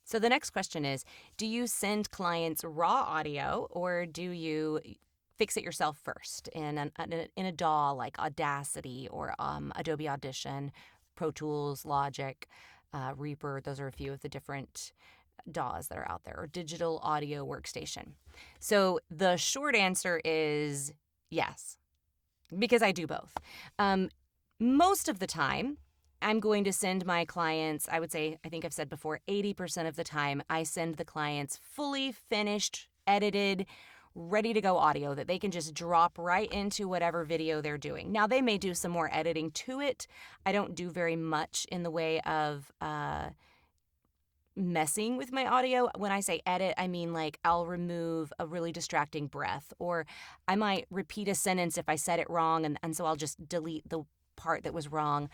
So the next question is, do you send clients raw audio or do you fix it yourself first in a DAW like Audacity or Adobe Audition, Pro Tools, Logic, Reaper? Those are a few of the different DAWs that are out there, or digital audio workstation. So the short answer is yes, because I do both. Um, Most of the time, I'm going to send my clients, I would say, I think I've said before, 80% of the time, I send the clients fully finished, edited, ready to go audio that they can just drop right into whatever video they're doing. Now, they may do some more editing to it. I don't do very much in the way of messing with my audio. When I say edit, I mean like I'll remove a really distracting breath, or I might repeat a sentence if I said it wrong, and so I'll just delete the part that was wrong.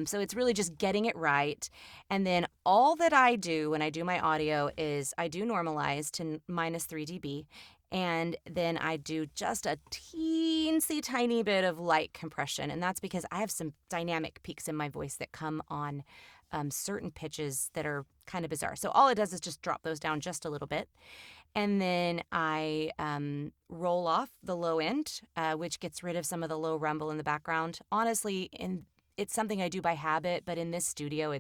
So it's really just getting it right. And then all that I do when I do my audio is I do normalize to minus 3 dB. And then I do just a teensy tiny bit of light compression. And that's because I have some dynamic peaks in my voice that come on certain pitches that are kind of bizarre. So all it does is just drop those down just a little bit. And then I roll off the low end, which gets rid of some of the low rumble in the background. Honestly, it's something I do by habit, but in this studio,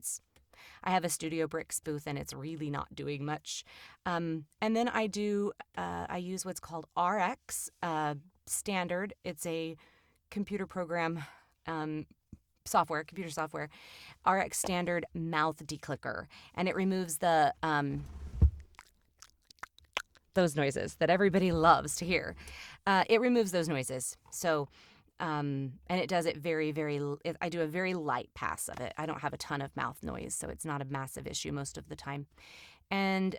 I have a Studio Bricks booth and it's really not doing much. And then I use what's called RX Standard. It's a computer program, computer software, RX Standard mouth declicker, and it removes those noises that everybody loves to hear. It removes those noises. So, and it does it I do a very light pass of it. I don't have a ton of mouth noise, so it's not a massive issue most of the time. And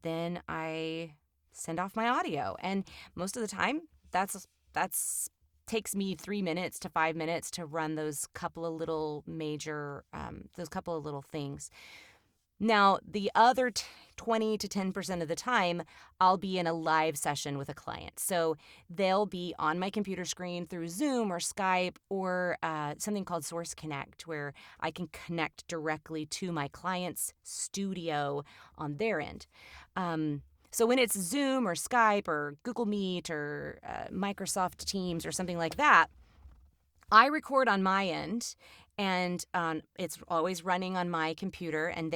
then I send off my audio. And most of the time, that's takes me 3 minutes to 5 minutes to run those couple of little things. Now, the other 20 to 10% of the time, I'll be in a live session with a client. So they'll be on my computer screen through Zoom or Skype or something called Source Connect, where I can connect directly to my client's studio on their end. So when it's Zoom or Skype or Google Meet or Microsoft Teams or something like that, I record on my end, and it's always running on my computer, and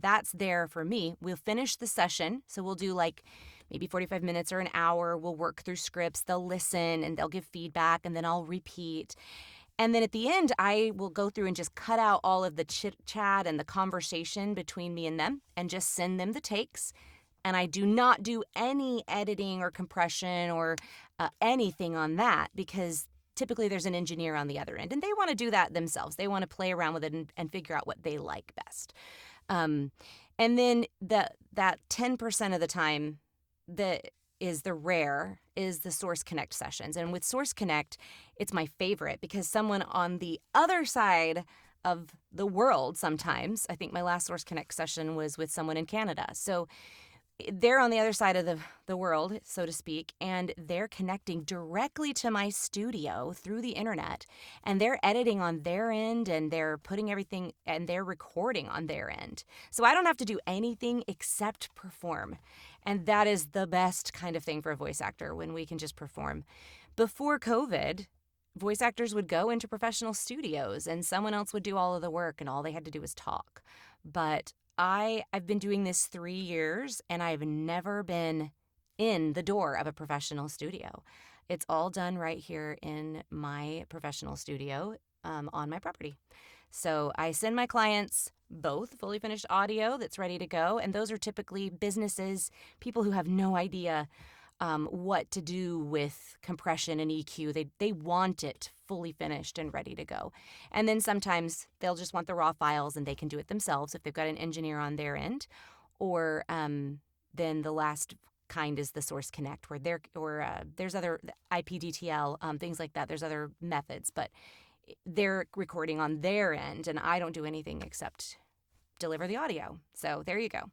that's there for me. We'll finish the session, so we'll do like maybe 45 minutes or an hour. We'll work through scripts. They'll listen and they'll give feedback, and then I'll repeat. And then at the end, I will go through and just cut out all of the chit chat and the conversation between me and them, and just send them the takes. And I do not do any editing or compression or anything on that, because typically there's an engineer on the other end, and they want to do that themselves. They want to play around with it and figure out what they like best. And then that 10% of the time that is the rare is the Source Connect sessions. And with Source Connect, it's my favorite because someone on the other side of the world sometimes, I think my last Source Connect session was with someone in Canada. So they're on the other side of the world, so to speak, and they're connecting directly to my studio through the internet, and they're editing on their end, and they're putting everything, and they're recording on their end. So I don't have to do anything except perform, and that is the best kind of thing for a voice actor, when we can just perform. Before COVID, voice actors would go into professional studios, and someone else would do all of the work, and all they had to do was talk. But I've been doing this 3 years, and I've never been in the door of a professional studio. It's all done right here in my professional studio on my property. So I send my clients both fully finished audio that's ready to go, and those are typically businesses, people who have no idea what to do with compression and EQ. They want it fully finished and ready to go. And then sometimes they'll just want the raw files, and they can do it themselves if they've got an engineer on their end. Or then the last kind is the Source Connect, where there's other IPDTL, things like that. There's other methods, but they're recording on their end, and I don't do anything except deliver the audio. So there you go.